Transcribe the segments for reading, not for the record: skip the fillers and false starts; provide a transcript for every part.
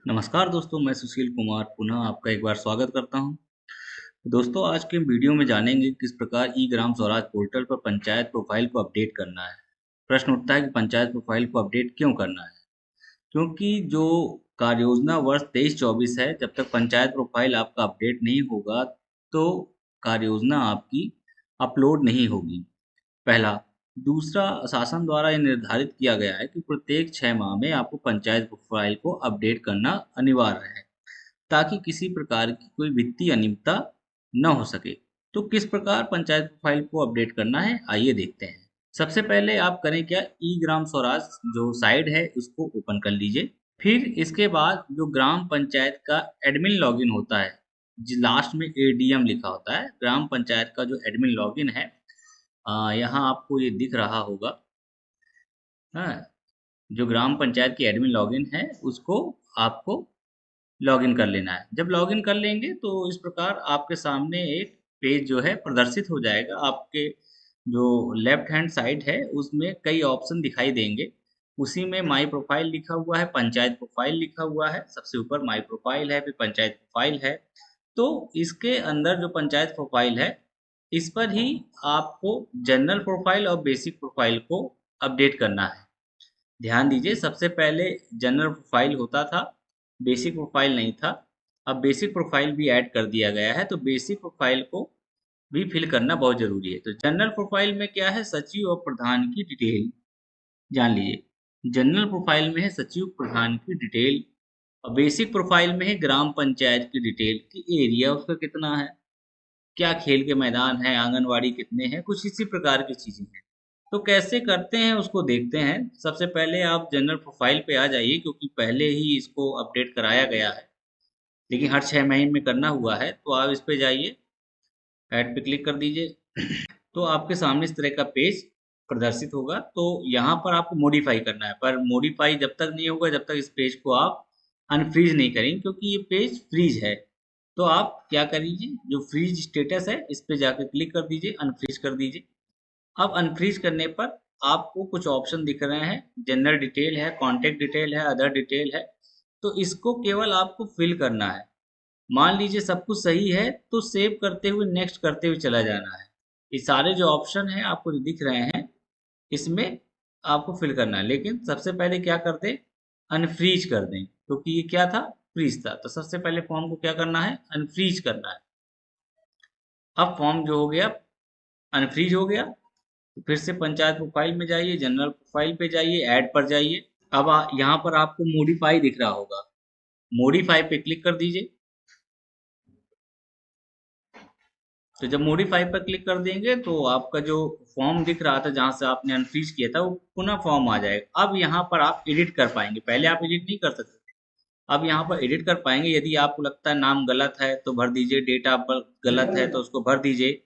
नमस्कार दोस्तों, मैं सुशील कुमार पुनः आपका एक बार स्वागत करता हूं। दोस्तों, आज के वीडियो में जानेंगे किस प्रकार ई ग्राम स्वराज पोर्टल पर पंचायत प्रोफाइल को अपडेट करना है। प्रश्न उठता है कि पंचायत प्रोफाइल को अपडेट क्यों करना है? क्योंकि जो कार्य योजना वर्ष 23-24 है, जब तक पंचायत प्रोफाइल आपका अपडेट नहीं होगा, तो कार्य योजना आपकी अपलोड नहीं होगी। पहला। दूसरा, शासन द्वारा ये निर्धारित किया गया है कि प्रत्येक 6 माह में आपको पंचायत प्रोफाइल को अपडेट करना अनिवार्य है, ताकि किसी प्रकार की कोई वित्तीय अनियमितता न हो सके। तो किस प्रकार पंचायत प्रोफाइल को अपडेट करना है, आइए देखते हैं। सबसे पहले आप करें क्या, ई ग्राम स्वराज जो साइट है उसको ओपन कर लीजिए। फिर इसके बाद जो ग्राम पंचायत का एडमिन लॉगिन होता है, जो लास्ट में एडीएम लिखा होता है, ग्राम पंचायत का जो एडमिन लॉगिन है, यहाँ आपको ये दिख रहा होगा। हाँ, जो ग्राम पंचायत की एडमिन लॉगिन है उसको आपको लॉगिन कर लेना है। जब लॉगिन कर लेंगे तो इस प्रकार आपके सामने एक पेज जो है प्रदर्शित हो जाएगा। आपके जो लेफ्ट हैंड साइड है उसमें कई ऑप्शन दिखाई देंगे। उसी में माई प्रोफाइल लिखा हुआ है, पंचायत प्रोफाइल लिखा हुआ है, सबसे ऊपर माई प्रोफाइल है, फिर पंचायत प्रोफाइल है। तो इसके अंदर जो पंचायत प्रोफाइल है, इस पर ही आपको जनरल प्रोफाइल और बेसिक प्रोफाइल को अपडेट करना है। ध्यान दीजिए, सबसे पहले जनरल प्रोफाइल होता था, बेसिक प्रोफाइल नहीं था। अब बेसिक प्रोफाइल भी ऐड कर दिया गया है, तो बेसिक प्रोफाइल को भी फिल करना बहुत जरूरी है। तो जनरल प्रोफाइल में क्या है, सचिव और प्रधान की डिटेल जान लीजिए। जनरल प्रोफाइल में है सचिव प्रधान की डिटेल, और बेसिक प्रोफाइल में है ग्राम पंचायत की डिटेल कि एरिया उसका कितना है, क्या खेल के मैदान है, आंगनवाड़ी कितने हैं, कुछ इसी प्रकार की चीजें हैं। तो कैसे करते हैं उसको देखते हैं। सबसे पहले आप जनरल प्रोफाइल पे आ जाइए, क्योंकि पहले ही इसको अपडेट कराया गया है, लेकिन हर 6 महीने में करना हुआ है। तो आप इस पे जाइए, ऐड पे क्लिक कर दीजिए। तो आपके सामने इस तरह का पेज प्रदर्शित होगा। तो यहाँ पर आपको मॉडिफाई करना है, पर मॉडिफाई जब तक नहीं होगा जब तक इस पेज को आप अनफ्रीज नहीं करेंगे, क्योंकि ये पेज फ्रीज है। तो आप क्या करिए, जो फ्रीज स्टेटस है इस पे जाकर क्लिक कर दीजिए, अनफ्रीज कर दीजिए। अब अनफ्रीज करने पर आपको कुछ ऑप्शन दिख रहे हैं, जनरल डिटेल है, कॉन्टेक्ट डिटेल है, अदर डिटेल है। तो इसको केवल आपको फिल करना है। मान लीजिए सब कुछ सही है तो सेव करते हुए नेक्स्ट करते हुए चला जाना है। ये सारे जो ऑप्शन हैं आपको जो दिख रहे हैं, इसमें आपको फिल करना है, लेकिन सबसे पहले क्या कर दें, अनफ्रीज कर दें, क्योंकि ये क्या था, फ्रीज था। तो सबसे पहले फॉर्म को क्या करना है, अनफ्रीज करना है। अब फॉर्म जो हो गया, अनफ्रीज हो गया। तो फिर से पंचायत प्रोफाइल में जाइए, जनरल प्रोफाइल पे जाइए, ऐड पर जाइए। अब यहाँ पर आपको मॉडिफाई दिख रहा होगा, मॉडिफाई पे क्लिक कर दीजिए। तो जब मॉडिफाई पर क्लिक कर देंगे तो आपका जो फॉर्म दिख रहा था जहां से आपने अनफ्रीज किया था, वो पुनः फॉर्म आ जाएगा। अब यहाँ पर आप एडिट कर पाएंगे, पहले आप एडिट नहीं कर सकते थे। अब यहाँ पर एडिट कर पाएंगे। यदि आपको लगता है नाम गलत है तो भर दीजिए, डेट ऑफ बर्थ गलत है तो उसको भर दीजिए,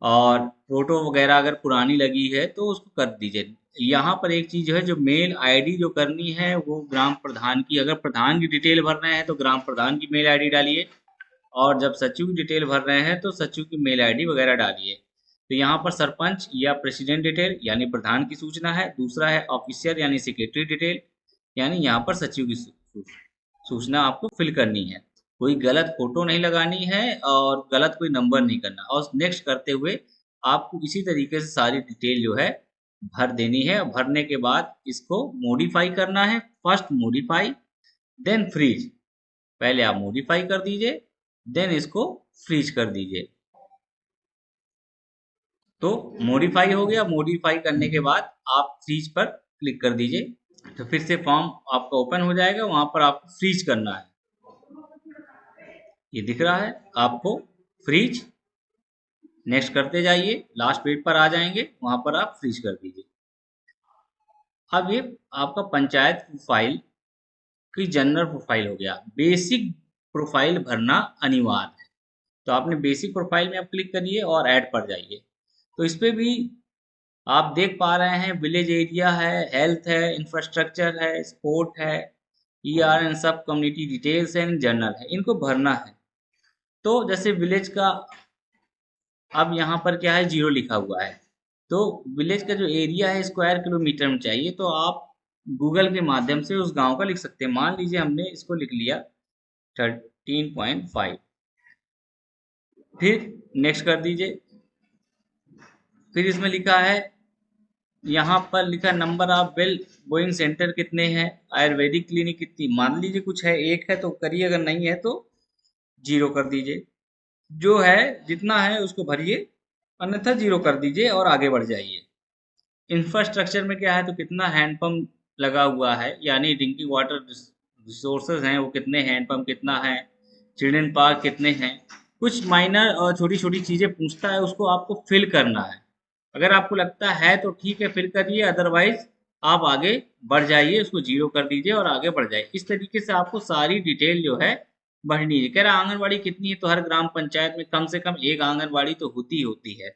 और फोटो वगैरह अगर पुरानी लगी है तो उसको कर दीजिए। यहाँ पर एक चीज है, जो मेल आईडी जो करनी है वो ग्राम प्रधान की, अगर प्रधान की डिटेल भर रहे हैं तो ग्राम प्रधान की मेल आईडी डालिए, और जब सचिव की डिटेल भर रहे हैं तो सचिव की मेल आईडी वगैरह डालिए। तो यहाँ पर सरपंच या प्रेसिडेंट डिटेल यानी प्रधान की सूचना है, दूसरा है ऑफिसर यानी सेक्रेटरी डिटेल, यानी यहाँ पर सचिव की सूचना आपको फिल करनी है। कोई गलत फोटो नहीं लगानी है और गलत कोई नंबर नहीं करना, और नेक्स्ट करते हुए आपको इसी तरीके से सारी डिटेल जो है भर देनी है। भरने के बाद इसको मॉडिफाई करना है, फर्स्ट मॉडिफाई देन फ्रीज। पहले आप मॉडिफाई कर दीजिए, देन इसको फ्रीज कर दीजिए। तो मॉडिफाई हो गया, मॉडिफाई करने के बाद आप फ्रीज पर क्लिक कर दीजिए। तो फिर से फॉर्म आपका ओपन हो जाएगा, वहां पर आपको फ्रीज करना है। ये दिख रहा है आपको, फ्रीज। नेक्स्ट करते जाइए, लास्ट पेज पर आ जाएंगे, वहां पर आप फ्रीज कर दीजिए। अब ये आपका पंचायत प्रोफाइल की जनरल प्रोफाइल हो गया। बेसिक प्रोफाइल भरना अनिवार्य है। तो आपने बेसिक प्रोफाइल में आप क्लिक करिए और ऐड पर जाइए। तो इस पे भी आप देख पा रहे हैं, विलेज एरिया है, हेल्थ है, इंफ्रास्ट्रक्चर है, स्पोर्ट है, ईआर एंड सब कम्युनिटी डिटेल्स है, जर्नल है, इनको भरना है। तो जैसे विलेज का, अब यहाँ पर क्या है, जीरो लिखा हुआ है। तो विलेज का जो एरिया है स्क्वायर किलोमीटर में चाहिए, तो आप गूगल के माध्यम से उस गांव का लिख सकते हैं। मान लीजिए हमने इसको लिख लिया 13.5, फिर नेक्स्ट कर दीजिए। फिर इसमें लिखा है, यहाँ पर लिखा number of well Boeing centre कितने हैं, आयुर्वेदिक क्लिनिक कितनी, मान लीजिए कुछ है, एक है तो करिए, अगर नहीं है तो जीरो कर दीजिए। जो है जितना है उसको भरिए, अन्यथा जीरो कर दीजिए और आगे बढ़ जाइए। इंफ्रास्ट्रक्चर में क्या है, तो कितना हैंडपम्प लगा हुआ है, यानी ड्रिंकिंग वाटर रिसोर्सेज हैं वो कितने, हैंडपम्प कितना है, चिल्ड्रन पार्क कितने हैं। कुछ माइनर और छोटी छोटी चीज़ें पूछता है, उसको आपको फिल करना है। अगर आपको लगता है तो ठीक है फिल करिए, अदरवाइज आप आगे बढ़ जाइए, उसको जीरो कर दीजिए और आगे बढ़ जाइए। इस तरीके से आपको सारी डिटेल जो है भरनी है। कह रहा आंगनबाड़ी कितनी है, तो हर ग्राम पंचायत में कम से कम एक आंगनबाड़ी तो होती ही होती है,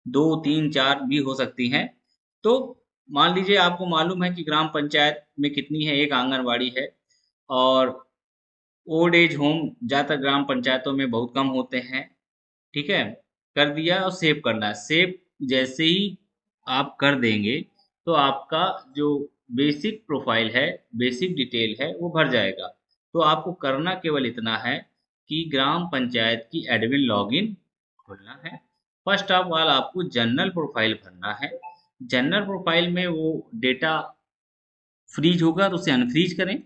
2 3 4 भी हो सकती हैं। तो मान लीजिए आपको मालूम है कि ग्राम पंचायत में कितनी है, एक आंगनबाड़ी है। और ओल्ड एज होम ज़्यादातर ग्राम पंचायतों में बहुत कम होते हैं। ठीक है, कर दिया और सेव करना है। सेव जैसे ही आप कर देंगे तो आपका जो बेसिक प्रोफाइल है, बेसिक डिटेल है, वो भर जाएगा। तो आपको करना केवल इतना है कि ग्राम पंचायत की एडमिन लॉगिन खोलना है। फर्स्ट ऑफ ऑल आपको जनरल प्रोफाइल भरना है। जनरल प्रोफाइल में वो डेटा फ्रीज होगा तो उसे अनफ्रीज करें,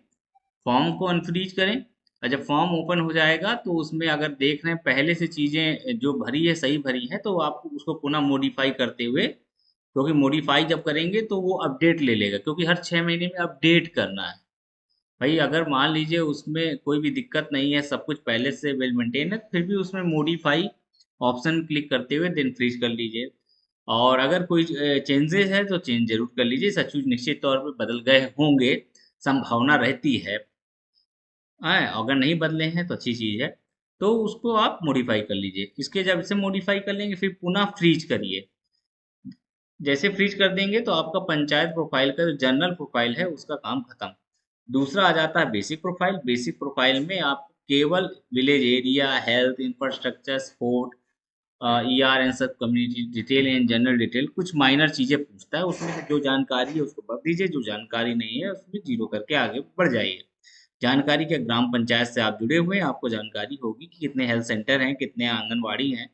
फॉर्म को अनफ्रीज करें। और जब फॉर्म ओपन हो जाएगा तो उसमें अगर देख रहे हैं पहले से चीज़ें जो भरी है सही भरी है, तो आपको उसको पुनः मॉडिफाई करते हुए, क्योंकि मॉडिफाई जब करेंगे तो वो अपडेट ले लेगा, क्योंकि हर 6 महीने में अपडेट करना है। भाई अगर मान लीजिए उसमें कोई भी दिक्कत नहीं है, सब कुछ पहले से वेल मेंटेन है, फिर भी उसमें मॉडिफाई ऑप्शन क्लिक करते हुए देन फ्रीज कर लीजिए। और अगर कोई चेंजेस है तो चेंज जरूर कर लीजिए, सचमुच निश्चित तौर पे बदल गए होंगे, संभावना रहती है। अगर नहीं बदले हैं तो अच्छी चीज़ है। तो उसको आप मॉडिफाई कर लीजिए। इसके जब से मॉडिफाई कर लेंगे फिर पुनः फ्रीज करिए। जैसे फ्रीज कर देंगे तो आपका पंचायत प्रोफाइल का जो जनरल प्रोफाइल है उसका काम खत्म। दूसरा आ जाता है बेसिक प्रोफाइल। बेसिक प्रोफाइल में आप केवल village area, health, infrastructure, sport, E R and सब, community detail and general detail, कुछ माइनर चीज़ें पूछता है। उसमें से जो जानकारी है उसको भर दीजिए, जो जानकारी नहीं है उसमें जीरो करके आगे बढ़ जाइए। जानकारी के ग्राम पंचायत से आप जुड़े हुए हैं, आपको जानकारी होगी कि कितने हेल्थ सेंटर हैं, कितने आंगनबाड़ी हैं,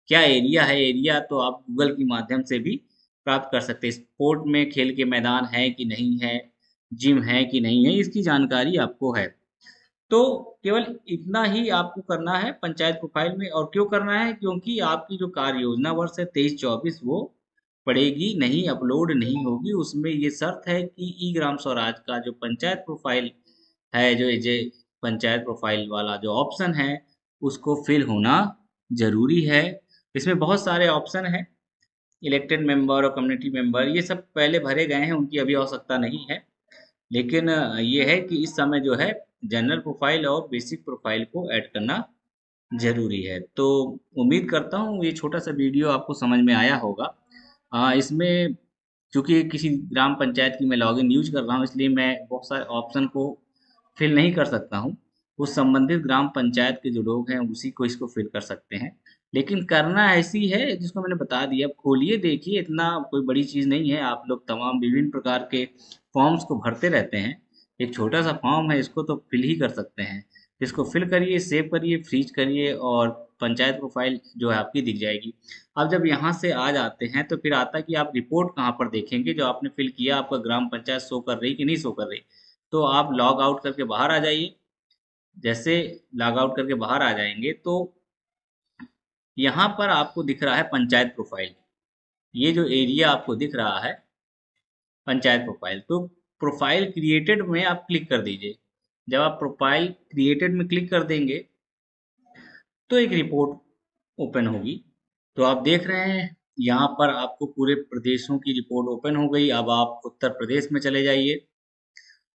क्या एरिया है। एरिया तो आप गूगल के माध्यम से भी प्राप्त कर सकते हैं। स्पोर्ट में खेल के मैदान है कि नहीं है, जिम है कि नहीं है, इसकी जानकारी आपको है। तो केवल इतना ही आपको करना है पंचायत प्रोफाइल में। और क्यों करना है, क्योंकि आपकी जो कार्य योजना वर्ष है 23-24 वो पड़ेगी नहीं, अपलोड नहीं होगी। उसमें ये शर्त है कि ई ग्राम स्वराज का जो पंचायत प्रोफाइल है, जो जे पंचायत प्रोफाइल वाला जो ऑप्शन है, उसको फिल होना जरूरी है। इसमें बहुत सारे ऑप्शन हैं, इलेक्टेड मेंबर और कम्युनिटी मेंबर, ये सब पहले भरे गए हैं, उनकी अभी आवश्यकता नहीं है। लेकिन ये है कि इस समय जो है जनरल प्रोफाइल और बेसिक प्रोफाइल को ऐड करना ज़रूरी है। तो उम्मीद करता हूँ ये छोटा सा वीडियो आपको समझ में आया होगा। इसमें चूँकि किसी ग्राम पंचायत की मैं लॉगिन यूज कर रहा हूँ, इसलिए मैं बहुत सारे ऑप्शन को फिल नहीं कर सकता हूँ। उस संबंधित ग्राम पंचायत के जो लोग हैं उसी को इसको फिल कर सकते हैं। लेकिन करना ऐसी है जिसको मैंने बता दिया। अब खोलिए देखिए, इतना कोई बड़ी चीज़ नहीं है। आप लोग तमाम विभिन्न प्रकार के फॉर्म्स को भरते रहते हैं, एक छोटा सा फॉर्म है, इसको तो फिल ही कर सकते हैं। इसको फिल करिए, सेव करिए, फ्रीज करिए और पंचायत प्रोफाइल जो है आपकी दिख जाएगी। अब जब यहाँ से आ जाते हैं तो फिर आता है कि आप रिपोर्ट कहाँ पर देखेंगे, जो आपने फिल किया आपका ग्राम पंचायत शो कर रही कि नहीं शो कर रही। तो आप लॉग आउट करके बाहर आ जाइए। जैसे लॉग आउट करके बाहर आ जाएंगे तो यहाँ पर आपको दिख रहा है पंचायत प्रोफाइल। ये जो एरिया आपको दिख रहा है पंचायत प्रोफाइल, तो प्रोफाइल क्रिएटेड में आप क्लिक कर दीजिए। जब आप प्रोफाइल क्रिएटेड में क्लिक कर देंगे तो एक रिपोर्ट ओपन होगी। तो आप देख रहे हैं यहाँ पर आपको पूरे प्रदेशों की रिपोर्ट ओपन हो गई। अब आप उत्तर प्रदेश में चले जाइए।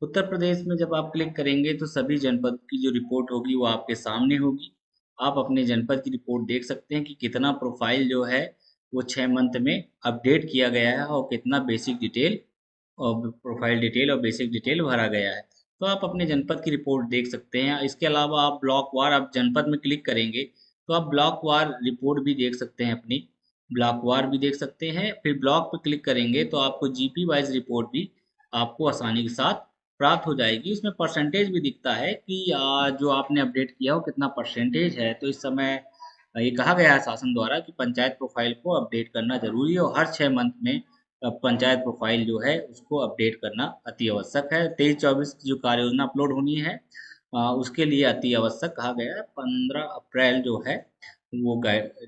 उत्तर प्रदेश में जब आप क्लिक करेंगे तो सभी जनपद की जो रिपोर्ट होगी वो आपके सामने होगी। आप अपने जनपद की रिपोर्ट देख सकते हैं कि कितना प्रोफाइल जो है वो 6 मंथ में अपडेट किया गया है और कितना बेसिक डिटेल और प्रोफाइल डिटेल और बेसिक डिटेल भरा गया है। तो आप अपने जनपद की रिपोर्ट देख सकते हैं। इसके अलावा आप ब्लॉक वार, आप जनपद में क्लिक करेंगे तो आप ब्लॉक वार रिपोर्ट भी देख सकते हैं, अपनी ब्लॉक वार भी देख सकते हैं। फिर ब्लॉक पे क्लिक करेंगे तो आपको जीपी वाइज रिपोर्ट भी आपको आसानी के साथ प्राप्त हो जाएगी। इसमें परसेंटेज भी दिखता है कि जो आपने अपडेट किया हो कितना परसेंटेज है। तो इस समय ये कहा गया है शासन द्वारा कि पंचायत प्रोफाइल को अपडेट करना जरूरी है और हर 6 मंथ में पंचायत प्रोफाइल जो है उसको अपडेट करना अति आवश्यक है। 23-24 की जो कार्य योजना अपलोड होनी है उसके लिए अति आवश्यक कहा गया है। 15 अप्रैल जो है वो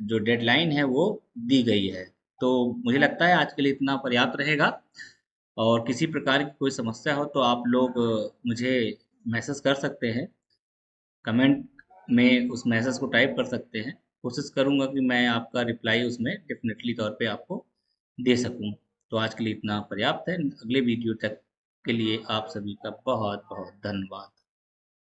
जो डेडलाइन है वो दी गई है। तो मुझे लगता है आज के लिए इतना पर्याप्त रहेगा। और किसी प्रकार की कोई समस्या हो तो आप लोग मुझे मैसेज कर सकते हैं, कमेंट में उस मैसेज को टाइप कर सकते हैं। कोशिश करूंगा कि मैं आपका रिप्लाई उसमें डेफिनेटली तौर पे आपको दे सकूं। तो आज के लिए इतना पर्याप्त है। अगले वीडियो तक के लिए आप सभी का बहुत बहुत धन्यवाद।